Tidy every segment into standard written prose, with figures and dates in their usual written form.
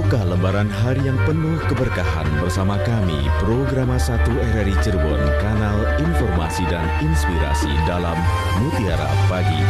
Buka lembaran hari yang penuh keberkahan bersama kami, Programa 1 RRI Cirebon, kanal informasi dan inspirasi dalam Mutiara Pagi.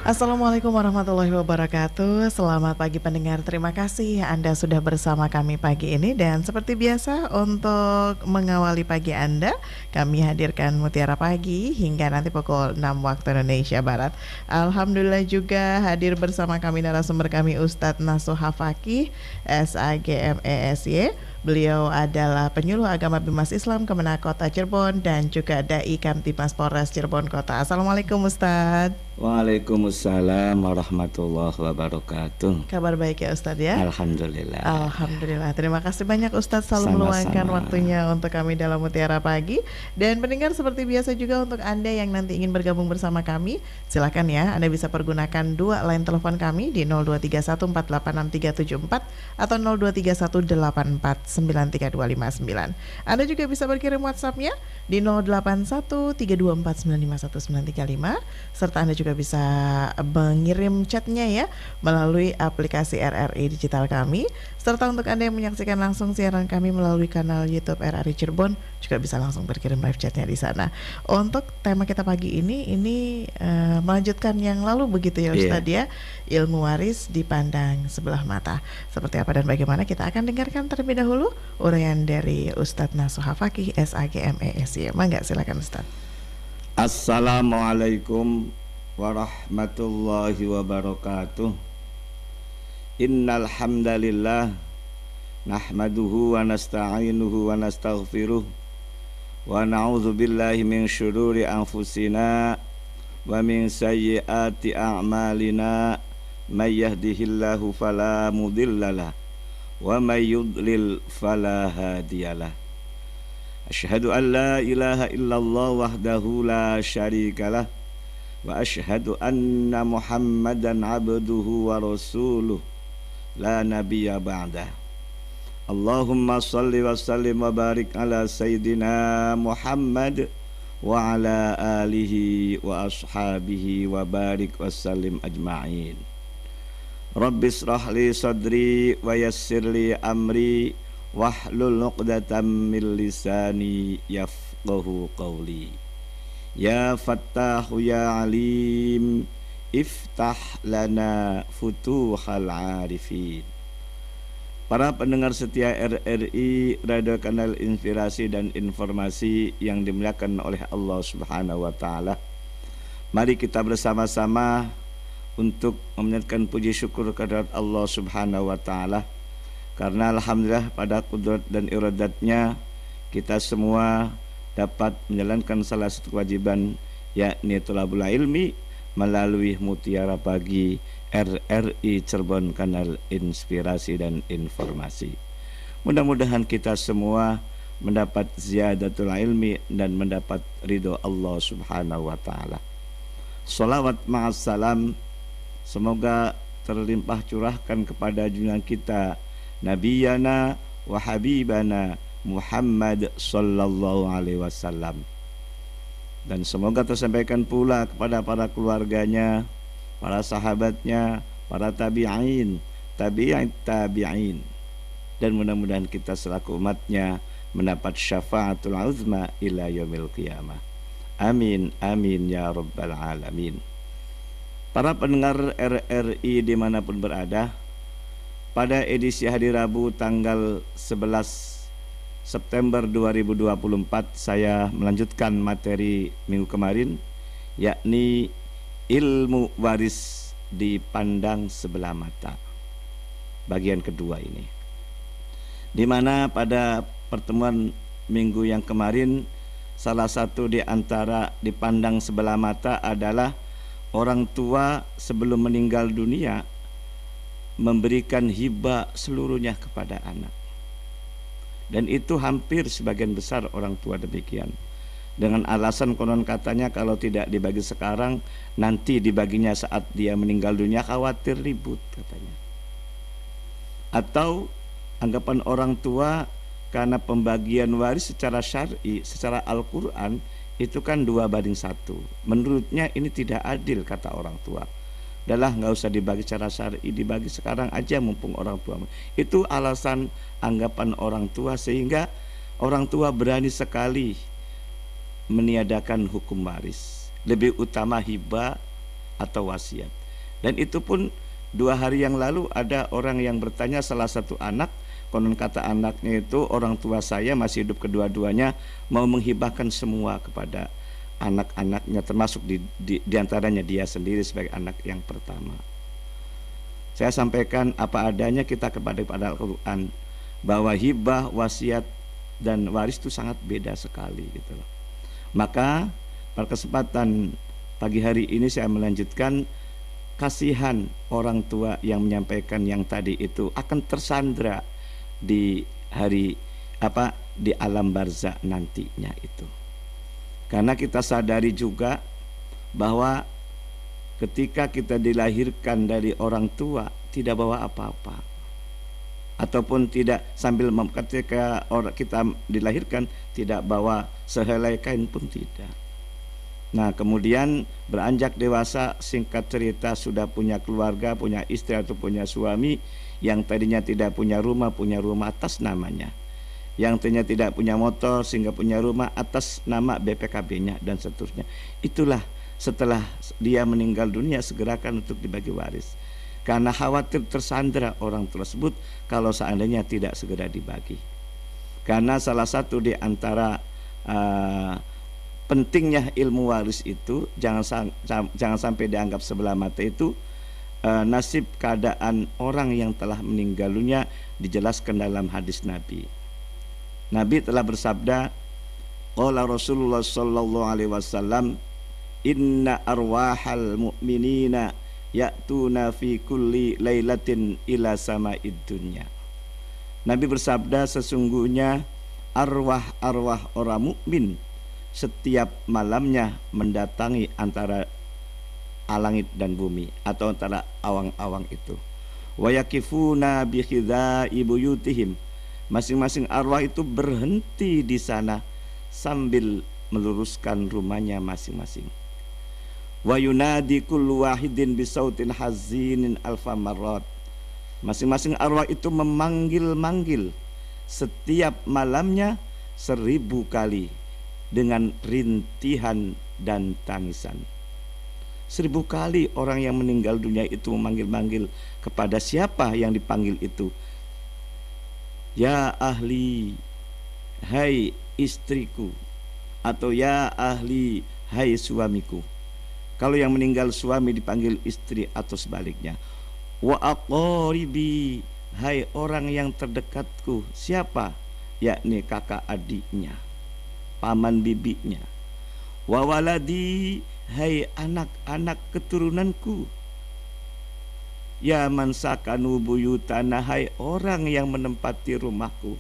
Assalamualaikum warahmatullahi wabarakatuh. Selamat pagi pendengar, terima kasih Anda sudah bersama kami pagi ini. Dan seperti biasa untuk mengawali pagi Anda, kami hadirkan Mutiara Pagi hingga nanti pukul 6 waktu Indonesia Barat. Alhamdulillah juga hadir bersama kami narasumber kami Ustadz Nasuha Fakih, SAGMESY. Beliau adalah penyuluh agama Bimas Islam Kemenak Kota Cirebon dan juga Dai Kamtibmas Polres Cirebon Kota. Assalamualaikum Ustadz. Waalaikumsalam warahmatullahi wabarakatuh. Kabar baik ya Ustadz ya? Alhamdulillah. Alhamdulillah. Terima kasih banyak Ustadz selalu meluangkan waktunya untuk kami dalam Mutiara Pagi. Dan pendengar seperti biasa juga untuk Anda yang nanti ingin bergabung bersama kami, silakan ya, Anda bisa pergunakan dua line telepon kami di 0231486374 atau 0231849329. Anda juga bisa berkirim WhatsApp-nya di 081324951935 serta Anda juga bisa mengirim chatnya ya melalui aplikasi RRI Digital kami. Serta untuk Anda yang menyaksikan langsung siaran kami melalui kanal YouTube RRI Cirebon juga bisa langsung berkirim live chatnya di sana. Untuk tema kita pagi ini melanjutkan yang lalu begitu ya Ustadz ya, ilmu waris dipandang sebelah mata. Seperti apa dan bagaimana kita akan dengarkan terlebih dahulu uraian dari Ustadz Nasuha Fakih SAGMESY. Mangga silakan Ustadz. Assalamualaikum warahmatullahi wabarakatuh. Innal hamdalillah nahmaduhu wa nasta'inuhu wa nastaghfiruh wa na'udzu billahi min syururi anfusina wa min sayyiati a'malina may yahdihillahu fala mudhillalah wa may yudlil fala hadiyalah. Asyhadu an la ilaha illallah wahdahu la syarikalah wa asyhadu anna Muhammadan abduhu wa rasuluh la nabiyya ba'dah. Allahumma salli wa sallim wa barik ala sayyidina Muhammad wa ala alihi wa ashabihi wa barik wa sallim ajma'in. Rabbi israh li sadri wa yassir li amri wahlul 'uqdatam min lisani yafqahu qawli. Ya Fattahu ya Alim, iftah lana futuhal arifin. Para pendengar setia RRI Radio Kanal Inspirasi dan Informasi yang dimuliakan oleh Allah Subhanahu wa taala, mari kita bersama-sama untuk memanjatkan puji syukur kehadirat Allah Subhanahu wa taala, karena alhamdulillah pada kudrat dan iradatnya kita semua dapat menjalankan salah satu kewajiban, yakni thalabul ilmi melalui Mutiara Pagi RRI Cirebon Kanal Inspirasi dan Informasi. Mudah-mudahan kita semua mendapat ziyadatul ilmi dan mendapat ridho Allah Subhanahu wa taala. Shalawat ma'assalam semoga terlimpah curahkan kepada junjungan kita Nabiyana wa Habibana Muhammad sallallahu alaihi wasallam, dan semoga tersampaikan pula kepada para keluarganya, para sahabatnya, para tabi'in, tabi'in, dan mudah-mudahan kita selaku umatnya mendapat syafaatul uzma ila yaumil qiyamah. Amin amin ya rabbal alamin. Para pendengar RRI dimanapun berada, pada edisi hari Rabu tanggal 11 September 2024 saya melanjutkan materi minggu kemarin, yakni ilmu waris dipandang sebelah mata. Bagian kedua ini, di mana pada pertemuan minggu yang kemarin salah satu di antara dipandang sebelah mata adalah orang tua sebelum meninggal dunia memberikan hibah seluruhnya kepada anak. Dan itu hampir sebagian besar orang tua demikian, dengan alasan konon katanya kalau tidak dibagi sekarang, nanti dibaginya saat dia meninggal dunia, khawatir ribut katanya. Atau anggapan orang tua, Karena pembagian waris secara syar'i, secara Al-Quran itu kan 2:1. Menurutnya ini tidak adil, kata orang tua. Udahlah, nggak usah dibagi secara syar'i, dibagi sekarang aja mumpung orang tua. Itu alasan anggapan orang tua, sehingga orang tua berani sekali meniadakan hukum waris. Lebih utama hibah atau wasiat. Dan itu pun 2 hari yang lalu ada orang yang bertanya, salah satu anak, konon kata anaknya itu, orang tua saya masih hidup kedua-duanya, mau menghibahkan semua kepada anak-anaknya, termasuk di antaranya dia sendiri sebagai anak yang pertama. Saya sampaikan apa adanya kita kepada Al-Quran, bahwa hibah, wasiat dan waris itu sangat beda sekali gitu loh. Maka pada kesempatan pagi hari ini saya melanjutkan, kasihan orang tua yang menyampaikan yang tadi itu akan tersandra di hari di alam barzakh nantinya itu. Karena kita sadari juga bahwa ketika kita dilahirkan dari orang tua tidak bawa apa-apa, ataupun tidak ketika kita dilahirkan tidak bawa sehelai kain pun tidak. Nah, kemudian beranjak dewasa, singkat cerita sudah punya keluarga, punya istri atau punya suami. Yang tadinya tidak punya rumah atas namanya. Yang tadinya tidak punya motor sehingga punya rumah atas nama BPKB-nya dan seterusnya. Itulah setelah dia meninggal dunia segerakan untuk dibagi waris. Karena khawatir tersandra orang tersebut kalau seandainya tidak segera dibagi. Karena salah satu di antara pentingnya ilmu waris itu, jangan sampai dianggap sebelah mata itu. Nasib keadaan orang yang telah meninggal dunia dijelaskan dalam hadis Nabi. Nabi telah bersabda, qala Rasulullah sallallahu alaihi wasallam, inna arwahal mu'minina ya'tuna fi kulli lailatin ila sama'id dunya. Nabi bersabda, sesungguhnya arwah-arwah orang mukmin setiap malamnya mendatangi antara langit dan bumi atau antara awang-awang itu. Wa yakifuna bi khidai buyutihim. Masing-masing arwah itu berhenti di sana sambil meluruskan rumahnya masing-masing. Wa yunadi kullu wahidin bi sautin hazinin alfa marrat. Masing-masing arwah itu memanggil-manggil setiap malamnya 1000 kali dengan rintihan dan tangisan. 1000 kali orang yang meninggal dunia itu memanggil-manggil kepada siapa yang dipanggil itu. Ya ahli, hai istriku, atau ya ahli, hai suamiku. Kalau yang meninggal suami dipanggil istri atau sebaliknya. Wa aqaribi, hai orang yang terdekatku. Siapa? Yakni kakak adiknya, paman bibinya. Wa waladi, hai anak-anak keturunanku. Ya man sakanu buyutana, hai orang yang menempati rumahku.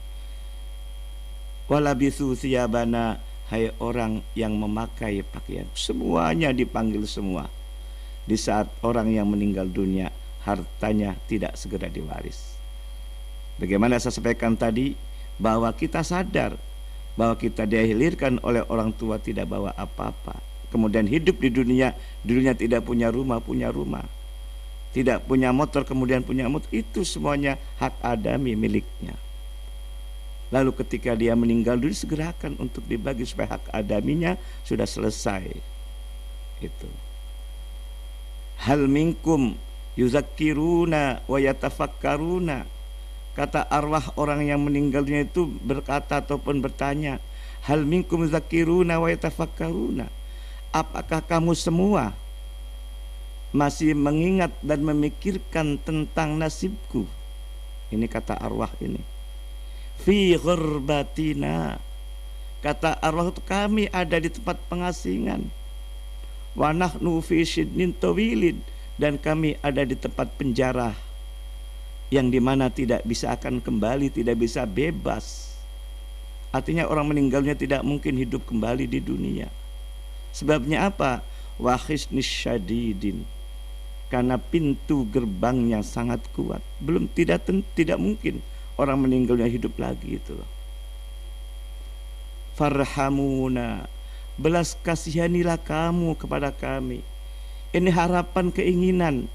Walabisu thiyabana, hai orang yang memakai pakaian. Semuanya dipanggil semua. Di saat orang yang meninggal dunia hartanya tidak segera diwaris. Bagaimana saya sampaikan tadi, bahwa kita sadar bahwa kita dilahirkan oleh orang tua tidak bawa apa-apa, kemudian hidup di dunia tidak punya rumah, tidak punya motor, kemudian punya motor, itu semuanya hak adami miliknya. Lalu ketika dia meninggal dunia segerakan untuk dibagi supaya hak adaminya sudah selesai. Itu. Hal minkum yuzakkiruna wa yatafakkaruna. Kata arwah orang yang meninggal dunia itu berkata ataupun bertanya, hal minkum yuzakkiruna wa yatafakkaruna. Apakah kamu semua masih mengingat dan memikirkan tentang nasibku? Ini kata arwah ini. Fi ghurbatina, kata arwah itu kami ada di tempat pengasingan. Wa nahnu fi shidnin tawilin, dan kami ada di tempat penjara yang dimana tidak bisa akan kembali, tidak bisa bebas. Artinya orang meninggalnya tidak mungkin hidup kembali di dunia. Sebabnya apa? Wa khisnis syadidin, karena pintu gerbangnya sangat kuat. Tidak mungkin orang meninggalnya hidup lagi itu loh. farhamuna, belas kasihanilah kamu kepada kami. Ini harapan keinginan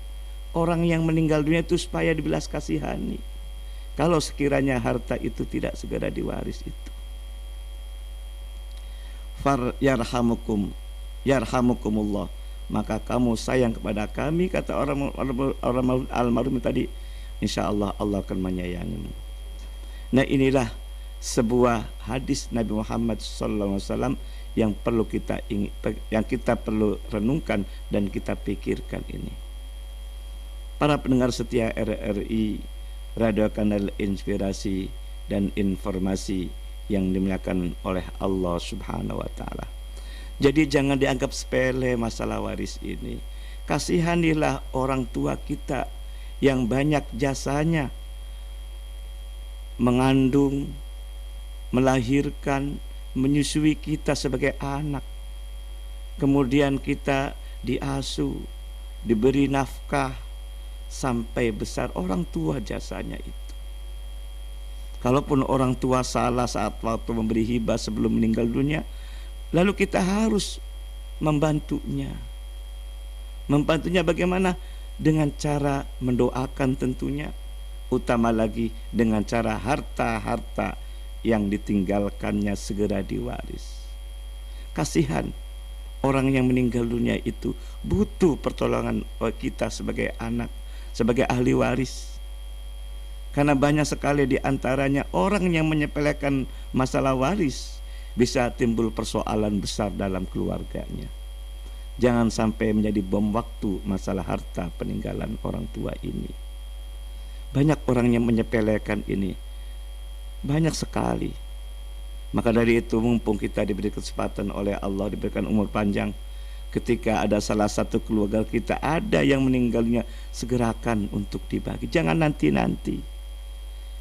orang yang meninggal dunia itu supaya dibelas kasihani. Kalau sekiranya harta itu tidak segera diwaris itu. Yarhamukum, yarhamukumullah, maka kamu sayang kepada kami, kata orang almarhum tadi, insya Allah Allah akan menyayangimu. Nah, inilah sebuah hadis Nabi Muhammad SAW yang perlu yang kita perlu renungkan dan kita pikirkan ini. Para pendengar setia RRI, Radio Kanal Inspirasi dan Informasi yang dimuliakan oleh Allah Subhanahu wa taala. Jadi jangan dianggap sepele masalah waris ini. Kasihanilah orang tua kita yang banyak jasanya mengandung, melahirkan, menyusui kita sebagai anak. Kemudian kita diasuh, diberi nafkah sampai besar. Orang tua jasanya itu. Kalaupun orang tua salah saat waktu memberi hibah sebelum meninggal dunia, lalu kita harus membantunya. Membantunya bagaimana? Dengan cara mendoakan tentunya. Utama lagi dengan cara harta-harta yang ditinggalkannya segera diwaris. Kasihan orang yang meninggal dunia itu butuh pertolongan kita sebagai anak, sebagai ahli waris. Karena banyak sekali di antaranya orang yang menyepelekan masalah waris, bisa timbul persoalan besar dalam keluarganya. Jangan sampai menjadi bom waktu masalah harta peninggalan orang tua ini. Banyak orang yang menyepelekan ini, banyak sekali. Maka dari itu, mumpung kita diberi kesempatan oleh Allah, diberikan umur panjang, ketika ada salah satu keluarga kita ada yang meninggalnya, segerakan untuk dibagi. Jangan nanti-nanti.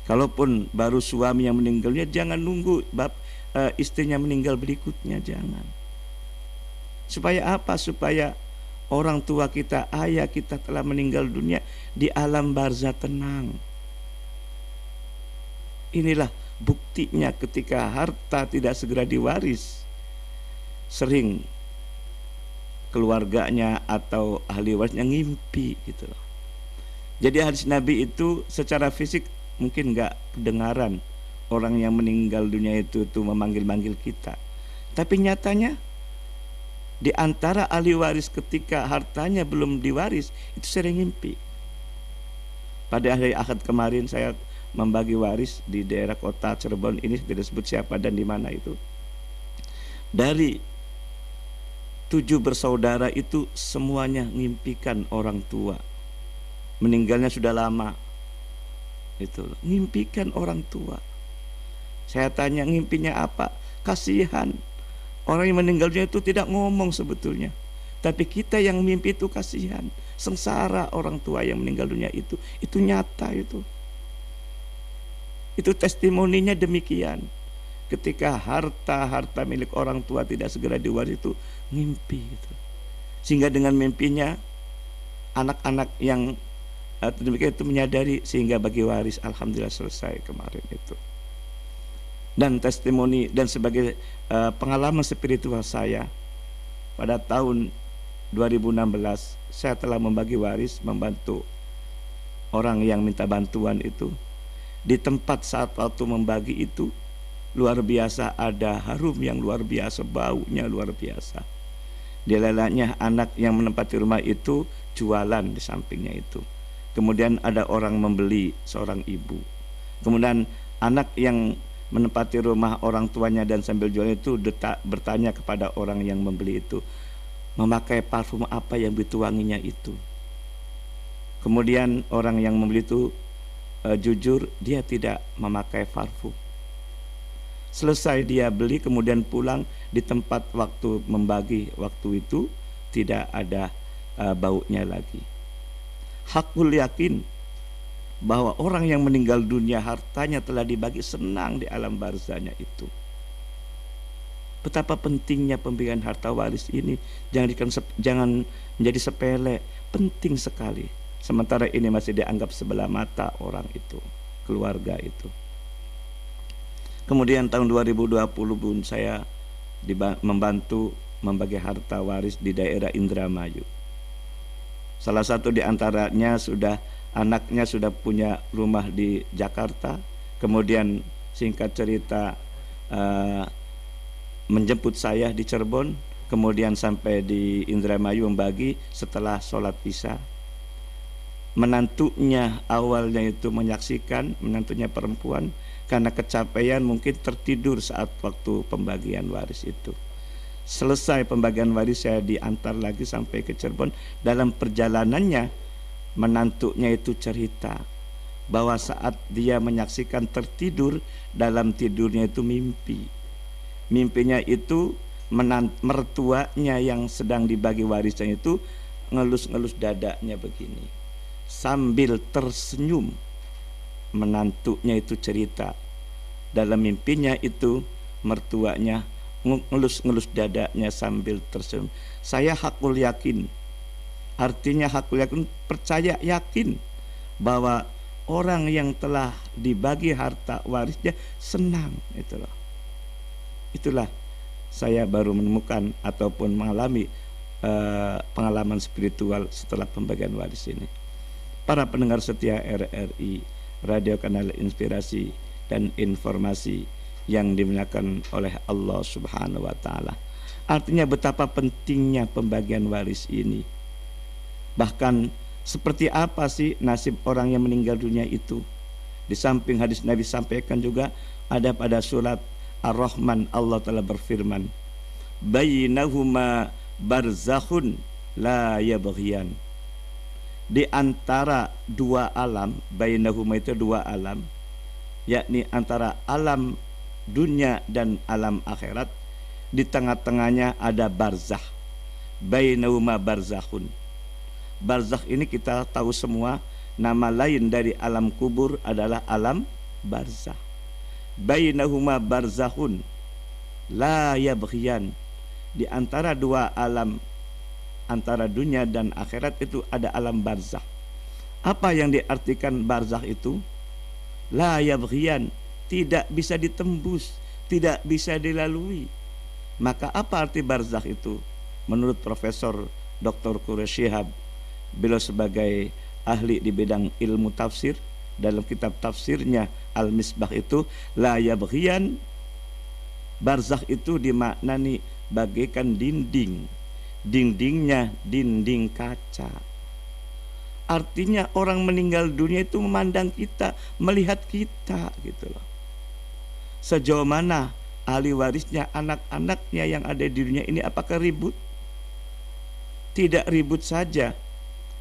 Kalaupun baru suami yang meninggalnya, jangan nunggu istrinya meninggal berikutnya, jangan. Supaya apa? Supaya orang tua kita, ayah kita telah meninggal dunia, di alam barzah tenang. Inilah buktinya ketika harta tidak segera diwaris, sering keluarganya atau ahli warisnya ngimpi gitu loh. Jadi hadis Nabi itu secara fisik mungkin enggak kedengaran orang yang meninggal dunia itu memanggil-manggil kita. Tapi nyatanya di antara ahli waris ketika hartanya belum diwaris itu sering ngimpi. Pada hari Ahad kemarin saya membagi waris di daerah kota Cirebon ini, tidak sebut siapa dan di mana itu. Dari 7 bersaudara itu semuanya ngimpikan orang tua. Meninggalnya sudah lama. Itu ngimpikan orang tua. Saya tanya ngimpinya apa? Kasihan. Orang yang meninggal dunia itu tidak ngomong sebetulnya, tapi kita yang mimpi itu kasihan. Sengsara orang tua yang meninggal dunia itu nyata itu. Itu testimoninya demikian. Ketika harta milik orang tua tidak segera diwaris itu mimpi gitu. Sehingga dengan mimpinya anak-anak yang demikian itu menyadari sehingga bagi waris. Alhamdulillah selesai kemarin itu. Dan testimoni dan sebagai pengalaman spiritual saya, pada tahun 2016 saya telah membagi waris, membantu orang yang minta bantuan itu. Di tempat saat waktu membagi itu luar biasa, ada harum yang luar biasa, baunya luar biasa. Dilalanya anak yang menempati rumah itu jualan di sampingnya itu. Kemudian ada orang membeli, seorang ibu. Kemudian anak yang menempati rumah orang tuanya dan sambil jual itu bertanya kepada orang yang membeli itu, memakai parfum apa yang dituanginya itu. Kemudian orang yang membeli itu jujur, dia tidak memakai parfum. Selesai dia beli, kemudian pulang, di tempat waktu membagi waktu itu tidak ada baunya lagi. Hakul yakin bahwa orang yang meninggal dunia hartanya telah dibagi, senang di alam barzahnya itu. Betapa pentingnya pembagian harta waris ini, jangan menjadi sepele, penting sekali. Sementara ini masih dianggap sebelah mata orang itu, keluarga itu. Kemudian tahun 2020 pun saya membantu membagi harta waris di daerah Indramayu. Salah satu di antaranya anaknya sudah punya rumah di Jakarta. Kemudian singkat cerita menjemput saya di Cirebon, kemudian sampai di Indramayu membagi setelah sholat isya. Menantunya awalnya itu menyaksikan, menantunya perempuan, karena kecapean mungkin tertidur saat waktu pembagian waris itu. Selesai pembagian waris saya diantar lagi sampai ke Cirebon. Dalam perjalanannya menantunya itu cerita bahwa saat dia menyaksikan tertidur, dalam tidurnya itu mimpi. Mimpinya itu mertuanya yang sedang dibagi warisnya itu ngelus-ngelus dadanya begini sambil tersenyum. Menantunya itu cerita dalam mimpinya itu mertuanya ngelus-ngelus dadanya sambil tersenyum. Saya hakul yakin, artinya hakul yakin, percaya yakin bahwa orang yang telah dibagi harta warisnya senang. Itulah saya baru menemukan ataupun mengalami pengalaman spiritual setelah pembagian waris ini. Para pendengar setia RRI, Radio Kanal Inspirasi dan Informasi yang dimuliakan oleh Allah Subhanahu wa Ta'ala. Artinya betapa pentingnya pembagian waris ini. Bahkan seperti apa sih nasib orang yang meninggal dunia itu? Di samping hadis Nabi sampaikan juga ada pada surat Ar-Rahman, Allah telah berfirman, bainahuma barzakhun la yabghiyan. Di antara dua alam, bainahuma itu dua alam, yakni antara alam dunia dan alam akhirat, di tengah-tengahnya ada barzakh. Bainahuma barzakhun. Barzakh ini kita tahu semua, nama lain dari alam kubur adalah alam barzakh. Bainahuma barzakhun la yabghiyan. Di antara dua alam, antara dunia dan akhirat itu ada alam barzakh. Apa yang diartikan barzakh itu? La yabghiyan, tidak bisa ditembus, tidak bisa dilalui. Maka apa arti barzakh itu? Menurut Profesor Dr. Quraish Shihab, beliau sebagai ahli di bidang ilmu tafsir, dalam kitab tafsirnya Al-Misbah itu, la yabghiyan, barzakh itu dimaknani bagaikan dinding. Dindingnya dinding kaca. Artinya orang meninggal dunia itu memandang kita, melihat kita gitu loh. Sejauh mana ahli warisnya, anak-anaknya yang ada di dunia ini, apakah ribut? Tidak ribut saja,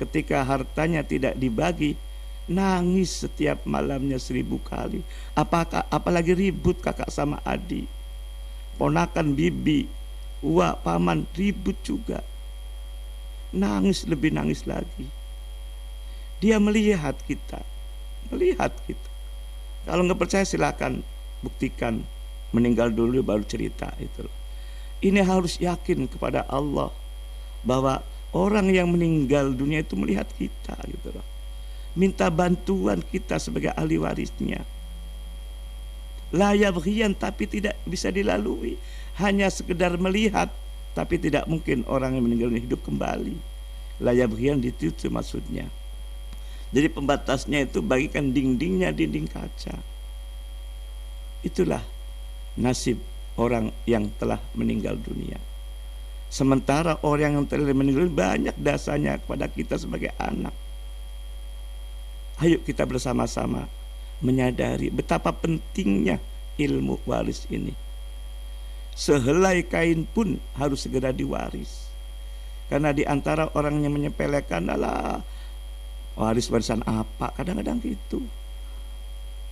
ketika hartanya tidak dibagi, nangis setiap malamnya 1000 kali. Apalagi ribut kakak sama adik, ponakan bibi, wah paman, ribut juga. Nangis, lebih nangis lagi. Dia melihat kita. Kalau nggak percaya silakan buktikan, meninggal dulu baru cerita itu. Ini harus yakin kepada Allah bahwa orang yang meninggal dunia itu melihat kita gitu loh. Minta bantuan kita sebagai ahli warisnya. La yabghiyan, tapi tidak bisa dilalui. Hanya sekedar melihat, tapi tidak mungkin orang yang meninggal dunia hidup kembali. La yabghiyan itu maksudnya. Jadi pembatasnya itu bagikan dindingnya dinding kaca. Itulah nasib orang yang telah meninggal dunia. Sementara orang yang telah meninggal dunia banyak dasarnya kepada kita sebagai anak. Ayo kita bersama-sama menyadari betapa pentingnya ilmu waris ini. Sehelai kain pun harus segera diwaris. Karena di antara orang yang menyepelekan, alah warisan apa, kadang-kadang gitu.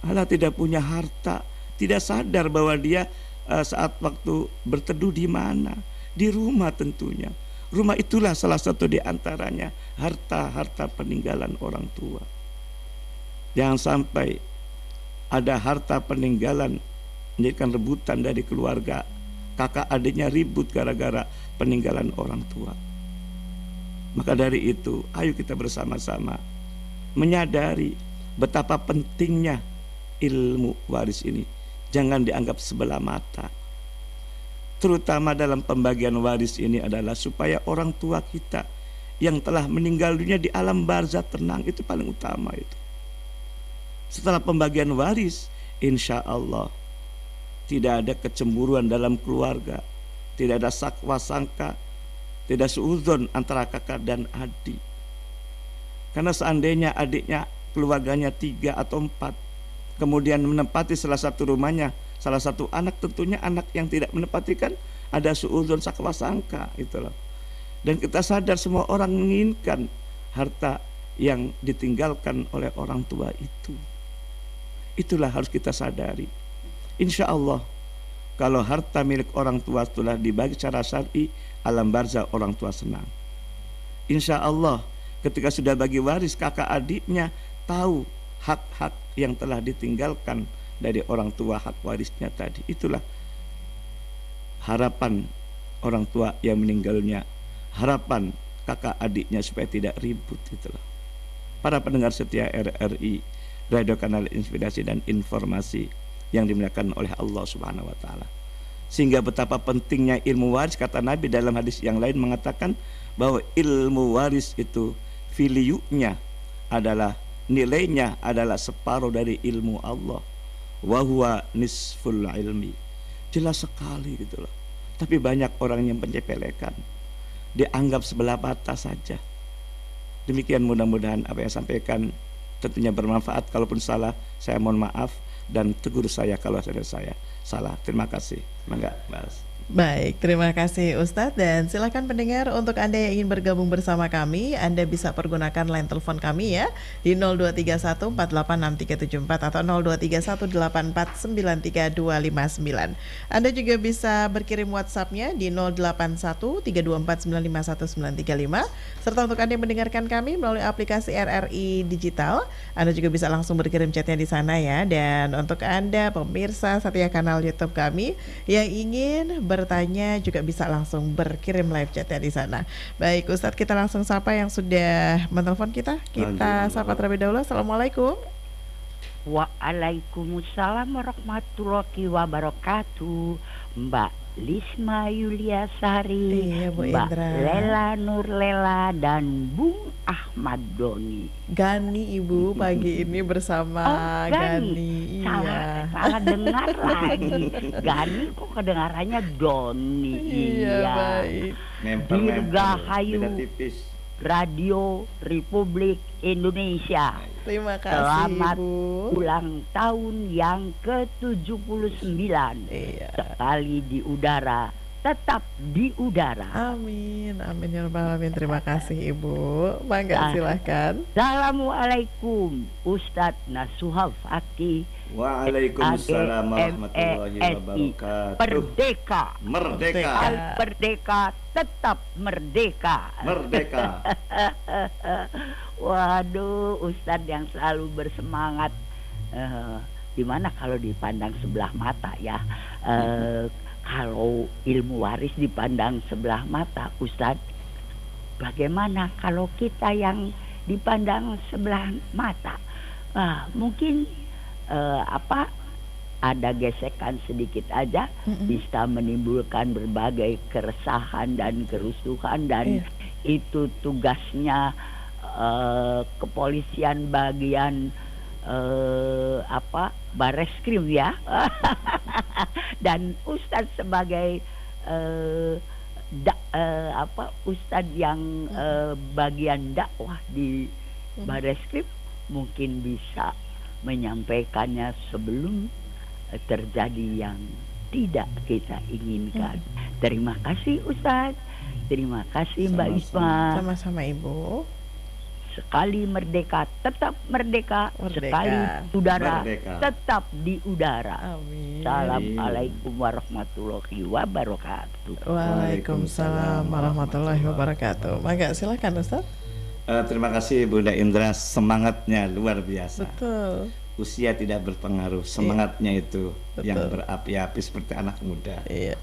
Alah tidak punya harta, tidak sadar bahwa dia saat waktu berteduh di mana, di rumah tentunya. Rumah itulah salah satu di antaranya harta-harta peninggalan orang tua. Jangan sampai ada harta peninggalan menjadikan rebutan dari keluarga, kakak adiknya ribut gara-gara peninggalan orang tua. Maka dari itu, ayo kita bersama-sama menyadari betapa pentingnya ilmu waris ini. jangan dianggap sebelah mata. Terutama dalam pembagian waris ini adalah supaya orang tua kita yang telah meninggal dunia di alam barzah tenang, itu paling utama itu. Setelah pembagian waris, insya Allah tidak ada kecemburuan dalam keluarga, tidak ada sakwa sangka, tidak suudzon antara kakak dan adik. Karena seandainya adiknya keluarganya 3 atau 4, kemudian menempati salah satu rumahnya salah satu anak, tentunya anak yang tidak menepati kan ada suudzon sakwa sangka itulah. Dan kita sadar semua orang menginginkan harta yang ditinggalkan oleh orang tua itu. Itulah harus kita sadari. Insya Allah kalau harta milik orang tua telah dibagi secara syar'i, alam barzah orang tua senang. Insya Allah ketika sudah bagi waris, kakak adiknya tahu hak-hak yang telah ditinggalkan dari orang tua, hak warisnya tadi. Itulah harapan orang tua yang meninggalnya, harapan kakak adiknya supaya tidak ribut. Itulah para pendengar setia RRI, Radio Kanal Inspirasi dan Informasi yang dimuliakan oleh Allah Subhanahu wa taala. Sehingga betapa pentingnya ilmu waris, kata Nabi dalam hadis yang lain mengatakan bahwa ilmu waris itu value-nya adalah, nilainya adalah separuh dari ilmu Allah. Wa huwa nisful ilmi. Jelas sekali gitu loh. Tapi banyak orang yang menyepelekan, dianggap sebelah mata saja. Demikian mudah-mudahan apa yang sampaikan tentunya bermanfaat. Kalaupun salah, saya mohon maaf dan tegur saya kalau saya salah. Terima kasih. Mangga, Mas. Baik, terima kasih Ustadz, dan silakan pendengar untuk Anda yang ingin bergabung bersama kami, Anda bisa pergunakan line telepon kami ya di 0231486374 atau 0231849329. Anda juga bisa berkirim WhatsApp-nya di 081324951935, serta untuk Anda yang mendengarkan kami melalui aplikasi RRI Digital, Anda juga bisa langsung berkirim chatnya di sana ya. Dan untuk Anda pemirsa setia kanal YouTube kami yang ingin bertanya juga bisa langsung berkirim live chatnya di sana. Baik Ustadz, kita langsung sapa yang sudah menelpon kita. Kita sapa terlebih dahulu. Assalamualaikum. Waalaikumsalam warahmatullahi wabarakatuh. Mbak Lisma Yuliasari, Bu Mbak Indra, Lela Nurlela, dan Bung Ahmad Doni. Gani Ibu pagi ini bersama Gani. Salah, Iya. salah dengar lagi. Gani kok kedengarannya Doni. Iya, baik. Dirgahayu beda tipis. Radio Republik Indonesia. Terima kasih Selamat Ibu. ulang tahun yang ke-79. Iya. Sekali di udara, tetap di udara. Amin, amin ya rabbal alamin. Terima kasih Ibu. Mangga silahkan. Assalamualaikum Ustadz Nasuha Fakih. Waalaikumsalam warahmatullahi wabarakatuh. Merdeka. Merdeka. Merdeka, tetap merdeka. Merdeka. Waduh, Ustadz yang selalu bersemangat. Gimana kalau dipandang sebelah mata ya? Kalau ilmu waris dipandang sebelah mata, Ustadz, bagaimana kalau kita yang dipandang sebelah mata? Mungkin ada gesekan sedikit aja bisa menimbulkan berbagai keresahan dan kerusuhan, dan itu tugasnya kepolisian bagian Bareskrim ya. Dan Ustadz sebagai Ustadz yang bagian dakwah di Bareskrim mungkin bisa menyampaikannya sebelum terjadi yang tidak kita inginkan. Terima kasih Ustadz. Terima kasih Mbak Isma. Sama-sama Ibu. Sekali merdeka, tetap merdeka. Merdeka. Sekali udara, Merdeka. tetap di udara. Amin. Assalamualaikum warahmatullahi wabarakatuh. Waalaikumsalam warahmatullahi wabarakatuh. Mangga silakan Ustaz. Terima kasih Bunda Indra, semangatnya luar biasa. Betul. Usia tidak berpengaruh, semangatnya itu Betul. yang berapi-api seperti anak muda. Iya.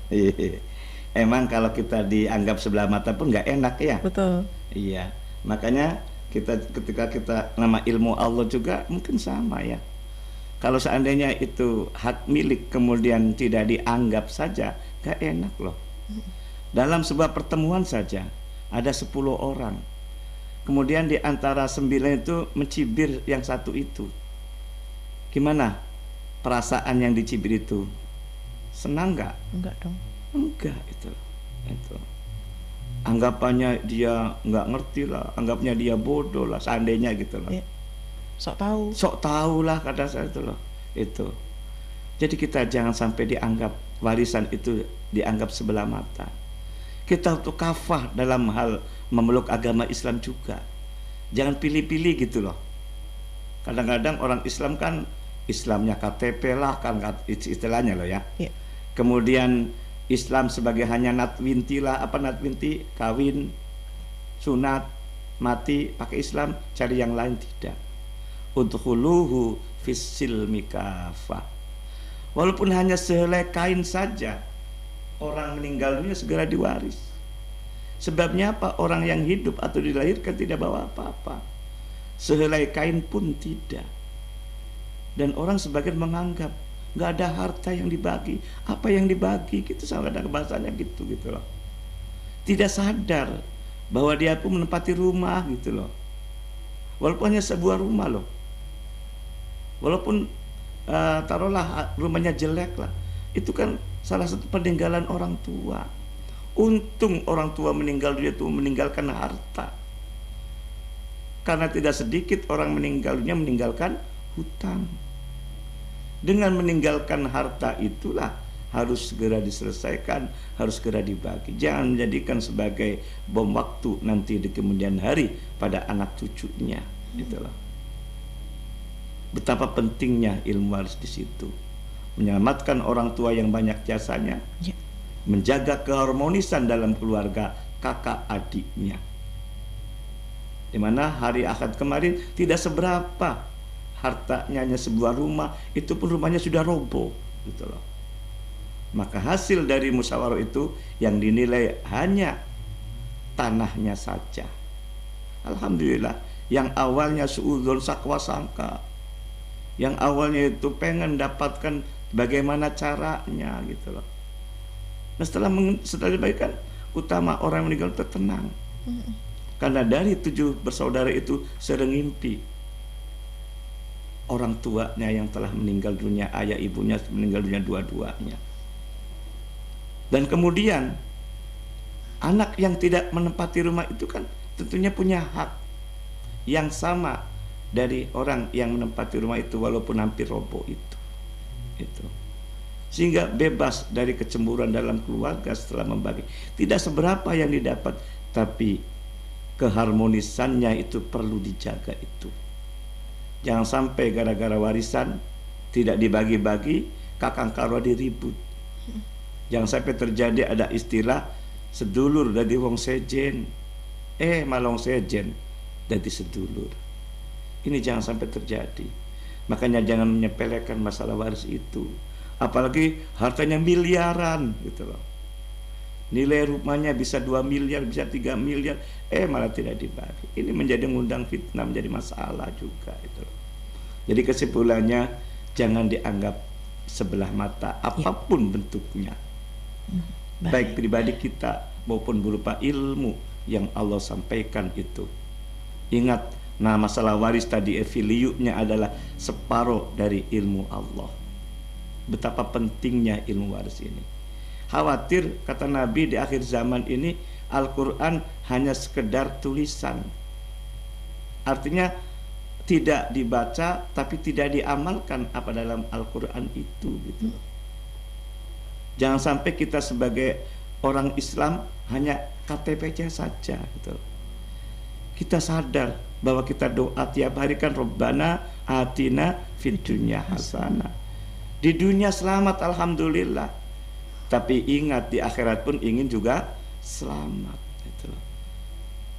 Emang kalau kita dianggap sebelah mata pun nggak enak ya. Betul. Iya, makanya ketika kita nama ilmu Allah juga mungkin sama ya. Kalau seandainya itu hak milik kemudian tidak dianggap saja, gak enak loh. Dalam sebuah pertemuan saja ada 10 orang, kemudian di antara 9 itu mencibir yang satu itu. Gimana perasaan yang dicibir itu? Senang gak? Enggak dong. Enggak, itu. Anggapannya dia nggak ngerti lah, anggapnya dia bodoh lah, seandainya gitu loh. Iya. Sok tahu lah kata saya itu loh. Itu. Jadi kita jangan sampai dianggap warisan itu dianggap sebelah mata. Kita untuk kafah dalam hal memeluk agama Islam juga. Jangan pilih-pilih gitu loh. Kadang-kadang orang Islam kan Islamnya KTP lah kan istilahnya loh ya. Iya. Kemudian Islam sebagai hanya natwinti lah, apa natwinti, kawin, sunat, mati, pakai Islam, cari yang lain tidak. Udkhuluhu fis-silmi kafah. Walaupun hanya sehelai kain saja, orang meninggal dunia segera diwaris. Sebabnya apa? Orang yang hidup atau dilahirkan tidak bawa apa-apa. Sehelai kain pun tidak. Dan orang sebagian menganggap nggak ada harta yang dibagi. Apa yang dibagi? Gitu sama ada bahasanya gitu loh. Tidak sadar bahwa dia pun menempati rumah gitu loh. Walaupun hanya sebuah rumah loh. Walaupun taruhlah rumahnya jelek lah, itu kan salah satu peninggalan orang tua. Untung orang tua meninggal dunia itu meninggalkan harta. Karena tidak sedikit orang meninggal dunia meninggalkan hutang. Dengan meninggalkan harta itulah harus segera diselesaikan, harus segera dibagi. Jangan menjadikan sebagai bom waktu nanti di kemudian hari pada anak cucunya. Itulah. Betapa pentingnya ilmu waris di situ. Menyelamatkan orang tua yang banyak jasanya, menjaga keharmonisan dalam keluarga kakak adiknya. Di mana hari Ahad kemarin tidak seberapa hartanya, hanya sebuah rumah, itu pun rumahnya sudah roboh, gitu loh. Maka hasil dari musyawarah itu yang dinilai hanya tanahnya saja. Alhamdulillah, yang awalnya suudzon sakwa sangka, yang awalnya itu pengen dapatkan bagaimana caranya, gitu loh. Nah setelah dibaikan, utama orang yang meninggal itu tenang. Karena dari 7 bersaudara itu sering mimpi orang tuanya yang telah meninggal dunia, ayah ibunya meninggal dunia dua-duanya. Dan kemudian anak yang tidak menempati rumah itu kan tentunya punya hak yang sama dari orang yang menempati rumah itu walaupun hampir roboh itu. Sehingga bebas dari kecemburuan dalam keluarga setelah membagi. Tidak seberapa yang didapat, tapi keharmonisannya itu perlu dijaga itu. Jangan sampai gara-gara warisan tidak dibagi-bagi, kakang karo diribut. Jangan sampai terjadi ada istilah sedulur dari wong sejen, malong sejen dari sedulur. Ini jangan sampai terjadi. Makanya jangan menyepelekan masalah waris itu. Apalagi hartanya miliaran gitu loh. Nilai rumahnya bisa 2 miliar, bisa 3 miliar, malah tidak dibagi. Ini menjadi ngundang fitnah, menjadi masalah juga itu. Jadi kesimpulannya jangan dianggap sebelah mata apapun bentuknya. Baik pribadi kita maupun berupa ilmu yang Allah sampaikan itu. Ingat, masalah waris tadi eviliunya adalah separuh dari ilmu Allah. Betapa pentingnya ilmu waris ini. Khawatir kata Nabi di akhir zaman ini Al-Quran hanya sekedar tulisan. Artinya tidak dibaca tapi tidak diamalkan apa dalam Al-Quran itu gitu. Jangan sampai kita sebagai orang Islam hanya KTP saja gitu. Kita sadar bahwa kita doa tiap hari kan Rabbana atina fid dunya hasanah. Di dunia selamat alhamdulillah. Tapi ingat di akhirat pun ingin juga selamat.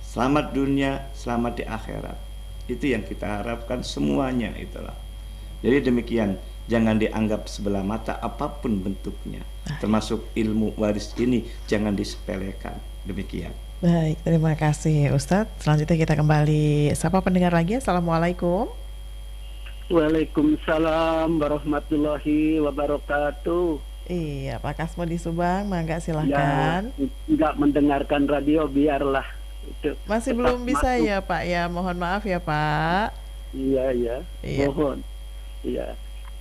Selamat dunia, selamat di akhirat. Itu yang kita harapkan semuanya itulah. Jadi demikian, jangan dianggap sebelah mata apapun bentuknya. Termasuk ilmu waris ini jangan disepelekan. Demikian. Baik, terima kasih Ustadz. Selanjutnya kita kembali sapa pendengar lagi. Assalamualaikum. Waalaikumsalam warahmatullahi wabarakatuh. Iya, Pak Kasmo di Subang, mangga Ya, silahkan. nggak mendengarkan radio biarlah itu. Masih Tetap belum bisa masuk. ya Pak ya, mohon maaf ya Pak. Iya ya, Iya. mohon. Iya.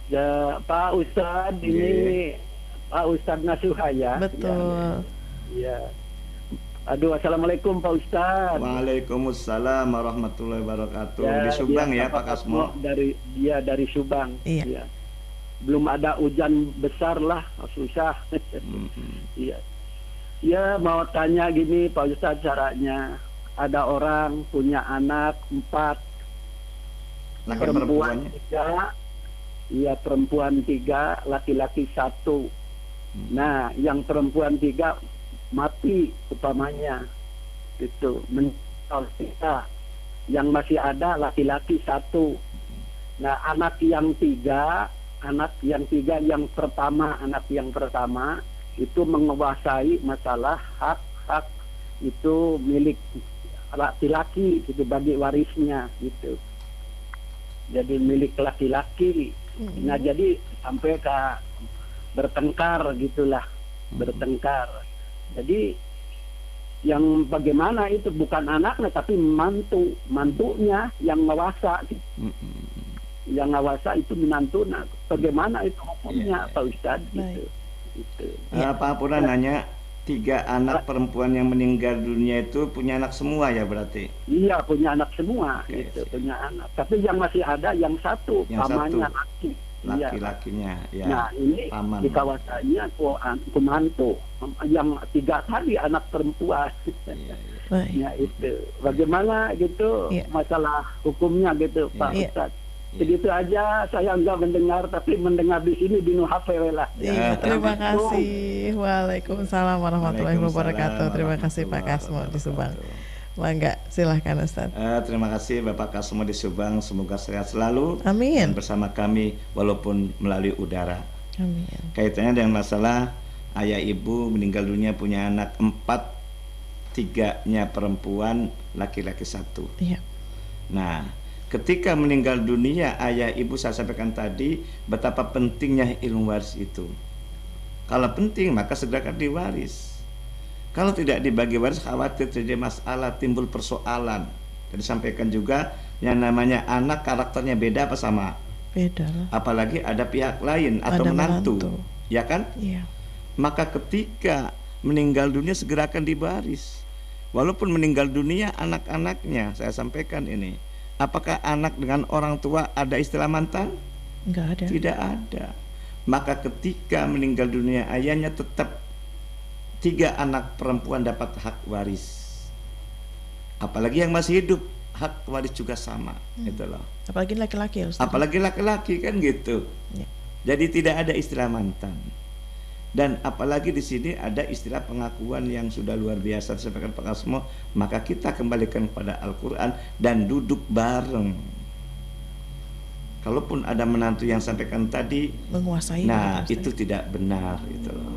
Ya, Pak Ustadz ini Pak Ustadz Nasuha ya. Betul. Iya. Aduh, assalamualaikum Pak Ustadz. Waalaikumsalam warahmatullahi wabarakatuh. Ya, Di Subang dia ya Pak Kasmo. dari Subang. Iya. Iya. Belum ada hujan besar lah, susah. Iya. Ya mau tanya gini Pak Ustadz, caranya ada orang punya anak 4, Laki perempuan perempuannya. 3, iya perempuan 3, laki-laki 1. Nah, yang perempuan 3 mati umpamanya, itu meninggal 3. Yang masih ada laki-laki 1. Nah, anak yang 3 yang pertama itu menguasai masalah hak itu milik laki-laki, itu bagi warisnya gitu. Jadi milik laki-laki. Nah, jadi sampai ke bertengkar gitulah, bertengkar. Jadi yang bagaimana itu bukan anaknya tapi mantunya yang ngawasa gitu. Yang ngawasa itu menantu. Nah, bagaimana itu hukumnya Pak Ustadz gitu. Itu. Pak Apura nanya, 3 anak perempuan yang meninggal dunia itu punya anak semua ya berarti? Iya, punya anak semua Oke, gitu, sip. punya anak. Tapi yang masih ada yang satu, Yang pamannya satu. laki. Iya. Laki-lakinya ya. Nah, ini paman. di kawasannya pemantu yang 3 kali anak perempuan. Iya, iya. Baik. Ya itu. Bagaimana gitu Iya. masalah hukumnya gitu Pak Iya. Ustadz. Begitu aja, saya enggak mendengar tapi mendengar di sini di Nuhafel lah. Iya, terima kasih. Waalaikumsalam warahmatullahi wabarakatuh. Terima kasih Pak Kasmo di Subang. Mangga, silahkan Ustaz. Terima kasih Bapak Kasmo di Subang, semoga sehat selalu dan Amin. bersama kami walaupun melalui udara. Amin. Kaitannya dengan masalah ayah ibu meninggal dunia punya anak 4, 3-nya perempuan, laki-laki 1. Iya. Nah, ketika meninggal dunia ayah ibu, saya sampaikan tadi betapa pentingnya ilmu waris itu. Kalau penting maka segerakan diwaris. Kalau tidak dibagi waris khawatir terjadi masalah, timbul persoalan. Jadi sampaikan juga yang namanya anak karakternya beda apa sama? Beda lah. Apalagi ada pihak lain atau Ada menantu. menantu. Ya kan? Iya. Maka ketika meninggal dunia segerakan diwaris. Walaupun meninggal dunia anak-anaknya, saya sampaikan ini. Apakah anak dengan orang tua ada istilah mantan? Enggak ada. Tidak ada. Maka ketika meninggal dunia ayahnya tetap 3 anak perempuan dapat hak waris. Apalagi yang masih hidup, hak waris juga sama. Itu loh. Apalagi laki-laki ya Ustaz. Apalagi laki-laki kan gitu. Ya. Jadi tidak ada istilah mantan. Dan apalagi di sini ada istilah pengakuan yang sudah luar biasa disampaikan Pak Kasmo, maka kita kembalikan kepada Al-Qur'an dan duduk bareng. Kalaupun ada menantu yang sampaikan tadi, Menguasai. nah Ustaz. itu tidak benar gitu loh.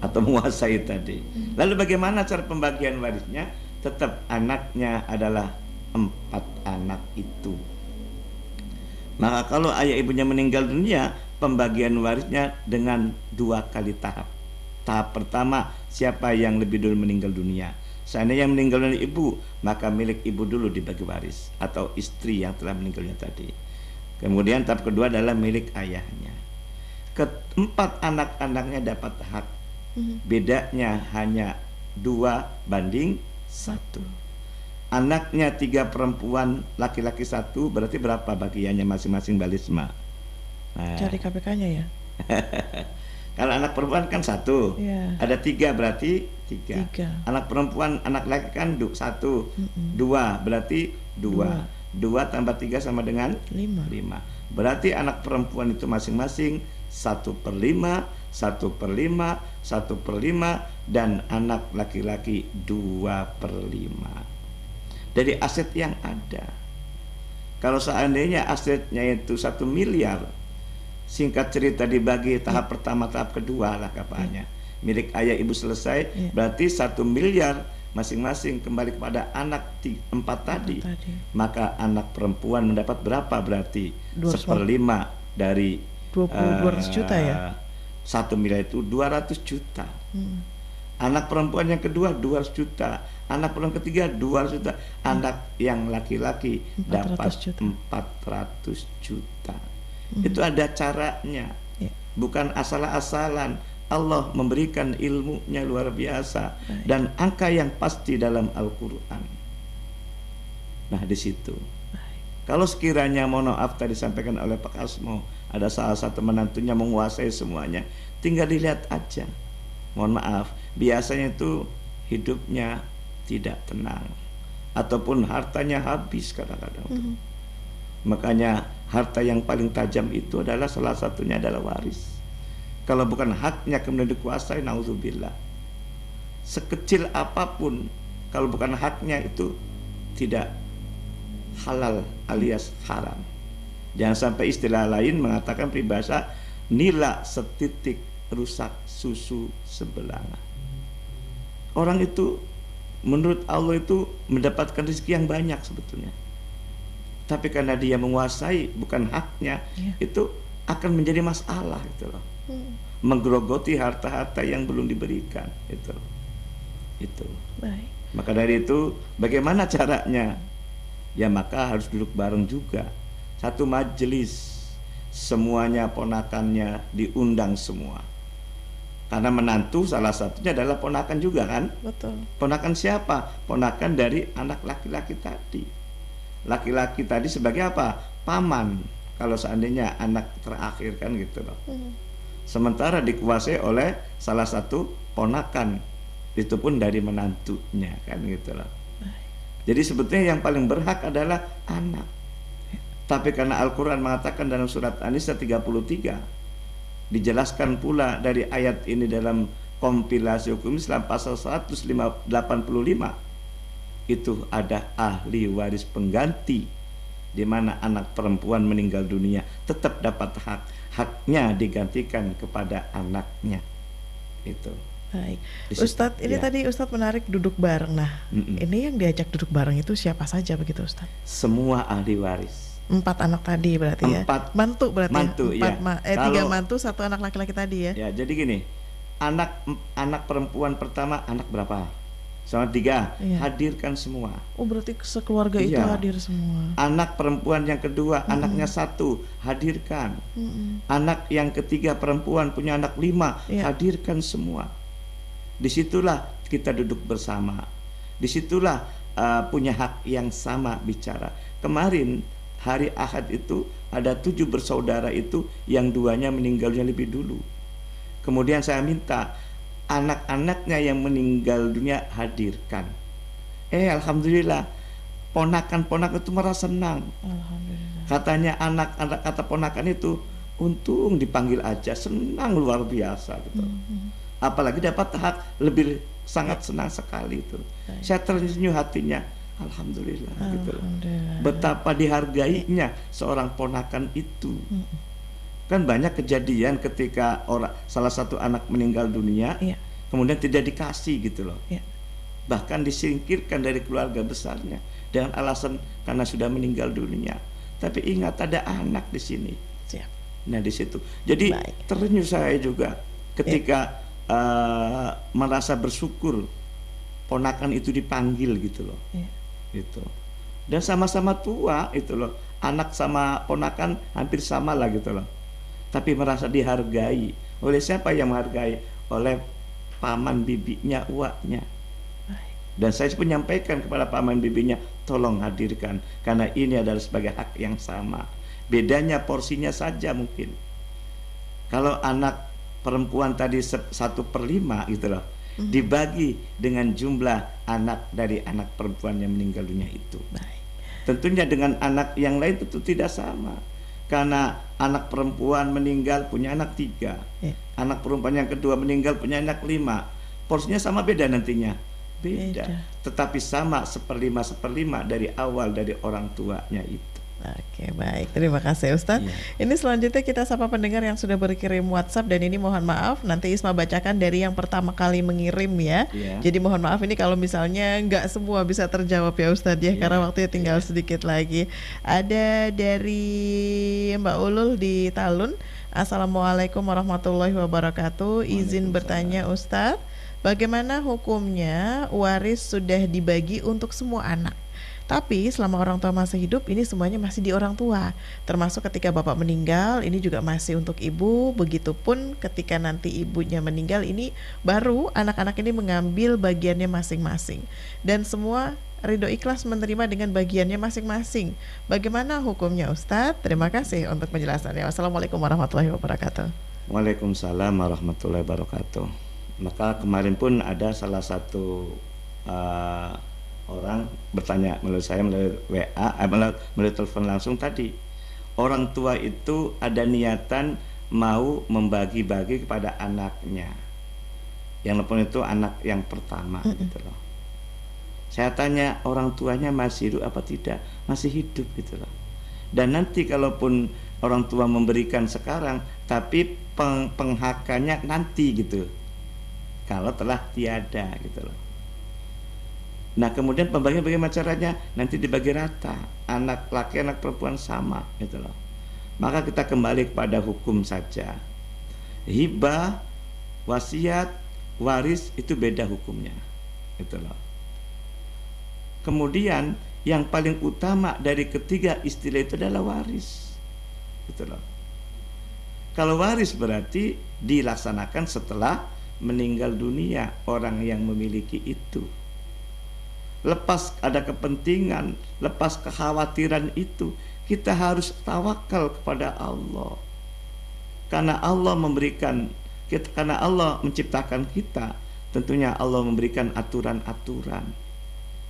Atau menguasai tadi. Lalu bagaimana cara pembagian warisnya? Tetap anaknya adalah 4 anak itu. Maka kalau ayah ibunya meninggal dunia, pembagian warisnya dengan 2 kali tahap. Tahap pertama, siapa yang lebih dulu meninggal dunia. Seandainya yang meninggal dunia ibu, maka milik ibu dulu dibagi waris, atau istri yang telah meninggalnya tadi. Kemudian tahap kedua adalah milik ayahnya. Keempat anak-anaknya dapat hak. Bedanya hanya 2:1. Anaknya 3 perempuan, laki-laki 1, berarti berapa bagiannya masing-masing Balisma? Nah, Cari KPK-nya ya. kalau anak perempuan kan 1, Iya. ada 3 berarti 3. 3. Anak perempuan, anak laki kan 1, 2 berarti 2. 2 tambah 3 sama dengan 5. Berarti anak perempuan itu masing-masing 1/5, 1/5, 1/5, dan anak laki-laki 2/5. Dari aset yang ada. Kalau seandainya asetnya itu 1 miliar, singkat cerita dibagi tahap pertama, tahap kedua lah kapalnya. Milik ayah ibu selesai, berarti 1 miliar masing-masing kembali kepada anak 4 tadi, tadi. maka anak perempuan mendapat berapa berarti? 250. 1/5 dari 200 juta ya? 1 miliar itu 200 juta. Anak perempuan yang kedua 200 juta, anak perempuan ketiga 200 juta, anak yang laki-laki 400 dapat juta. 400 juta. Itu ada caranya, Ya. bukan asal-asalan. Allah memberikan ilmunya luar biasa. Baik. Dan angka yang pasti dalam Al-Quran. Nah, di situ. Kalau sekiranya, mohon maaf tadi disampaikan oleh Pak Asmo, ada salah satu menantunya menguasai semuanya, tinggal dilihat aja. Mohon maaf, biasanya itu hidupnya tidak tenang, ataupun hartanya habis kadang-kadang. Makanya harta yang paling tajam itu adalah salah satunya adalah waris. Kalau bukan haknya kemudian dikuasai, naudzubillah. Sekecil apapun, kalau bukan haknya itu tidak halal alias haram. Jangan sampai istilah lain mengatakan peribahasa, nila setitik rusak susu sebelanga. Orang itu menurut Allah itu mendapatkan rezeki yang banyak sebetulnya, tapi karena dia menguasai bukan haknya, itu akan menjadi masalah gitu loh. Menggerogoti harta-harta yang belum diberikan itu. Baik. Maka dari itu bagaimana caranya? Ya maka harus duduk bareng juga, satu majelis, semuanya ponakannya diundang semua. Karena menantu salah satunya adalah ponakan juga kan? Betul. Ponakan siapa? Ponakan dari anak laki-laki tadi. Laki-laki tadi sebagai apa? Paman. Kalau seandainya anak terakhir kan gitu loh. Sementara dikuasai oleh salah satu ponakan, itu pun dari menantunya kan gitu loh. Jadi sebetulnya yang paling berhak adalah anak. Tapi karena Al-Quran mengatakan dalam surat An-Nisa 33, dijelaskan pula dari ayat ini dalam kompilasi hukum Islam pasal 185, itu ada ahli waris pengganti, di mana anak perempuan meninggal dunia tetap dapat haknya digantikan kepada anaknya. Itu. Baik. Di situ, Ustadz, ini ya. tadi Ustadz menarik duduk bareng. Nah, ini yang diajak duduk bareng itu siapa saja begitu Ustadz? Semua ahli waris. 4 anak tadi berarti ya? 4 mantu berarti mantu, ya? 3 Kalau- mantu, 1 anak laki-laki tadi ya? Ya, jadi gini, anak perempuan pertama anak berapa? Sama 3, Iya. hadirkan semua. Oh, berarti sekeluarga itu Iya. hadir semua. Anak perempuan yang kedua, anaknya 1, hadirkan. Anak yang ketiga perempuan punya anak 5, Iya. hadirkan semua. Disitulah kita duduk bersama. Disitulah punya hak yang sama bicara. Kemarin hari Ahad itu ada 7 bersaudara itu yang 2-nya meninggalnya lebih dulu. Kemudian saya minta anak-anaknya yang meninggal dunia hadirkan. Alhamdulillah, ponakan-ponakan itu merasa senang. Alhamdulillah. Katanya anak-anak, kata ponakan itu, untung dipanggil aja, senang luar biasa gitu. Apalagi dapat hak, lebih sangat senang sekali itu. Saya tersenyum hatinya, alhamdulillah gitu. Alhamdulillah. Betapa dihargainya seorang ponakan itu. Kan banyak kejadian ketika salah satu anak meninggal dunia, Iya. kemudian tidak dikasih gitu loh. Iya. Bahkan disingkirkan dari keluarga besarnya dengan alasan karena sudah meninggal dunia. Tapi ingat ada anak di sini. Siap. Nah di situ. Jadi Baik. terenyuh saya juga ketika merasa bersyukur ponakan itu dipanggil gitu loh. Iya. Gitu. Dan sama-sama tua itu loh. Anak sama ponakan hampir sama lah gitu loh. Tapi merasa dihargai. Oleh siapa yang menghargai? Oleh paman bibinya, uaknya. Baik. Dan saya menyampaikan kepada paman bibinya, tolong hadirkan, karena ini adalah sebagai hak yang sama. Bedanya porsinya saja mungkin. Kalau anak perempuan tadi 1/5 gitu loh, dibagi dengan jumlah anak dari anak perempuan yang meninggal dunia itu. Baik. Tentunya dengan anak yang lain tentu tidak sama. Karena anak perempuan meninggal punya anak 3, Ya. anak perempuan yang kedua meninggal punya anak 5. Porsinya sama beda nantinya? Beda. Beda. Tetapi sama 1/5 dari awal dari orang tuanya itu. Oke, baik. Terima kasih Ustadz. Iya. Ini selanjutnya kita sapa pendengar yang sudah berkirim WhatsApp, dan ini mohon maaf nanti Isma bacakan dari yang pertama kali mengirim ya. Iya. Jadi mohon maaf ini kalau misalnya nggak semua bisa terjawab ya Ustadz ya, Iya. karena waktunya tinggal sedikit lagi. Ada dari Mbak Ulul di Talun. Assalamualaikum warahmatullahi wabarakatuh. Izin bertanya Ustadz, bagaimana hukumnya waris sudah dibagi untuk semua anak? Tapi selama orang tua masih hidup, ini semuanya masih di orang tua. Termasuk ketika bapak meninggal, ini juga masih untuk ibu. Begitupun ketika nanti ibunya meninggal, ini baru anak-anak ini mengambil bagiannya masing-masing. Dan semua ridho ikhlas menerima dengan bagiannya masing-masing. Bagaimana hukumnya Ustadz? Terima kasih untuk penjelasannya. Wassalamualaikum warahmatullahi wabarakatuh. Waalaikumsalam warahmatullahi wabarakatuh. Maka kemarin pun ada salah satu orang bertanya melalui saya, melalui WA, melalui telepon langsung tadi. Orang tua itu ada niatan mau membagi-bagi kepada anaknya. Yang pun itu anak yang pertama gitu loh. Saya tanya, orang tuanya masih hidup apa tidak? Masih hidup gitu loh. Dan nanti kalaupun orang tua memberikan sekarang, tapi penghakannya nanti gitu. Kalau telah tiada gitu loh. Nah kemudian pembagian bagaimana caranya? Nanti dibagi rata, anak laki anak perempuan sama gitu loh. Maka kita kembali kepada hukum saja. Hibah, wasiat, waris itu beda hukumnya gitu loh. Kemudian yang paling utama dari ketiga istilah itu adalah waris gitu loh. Kalau waris berarti dilaksanakan setelah meninggal dunia orang yang memiliki itu. Lepas ada kepentingan, lepas kekhawatiran itu, kita harus tawakal kepada Allah. Karena Allah memberikan kita, karena Allah menciptakan kita, tentunya Allah memberikan aturan-aturan.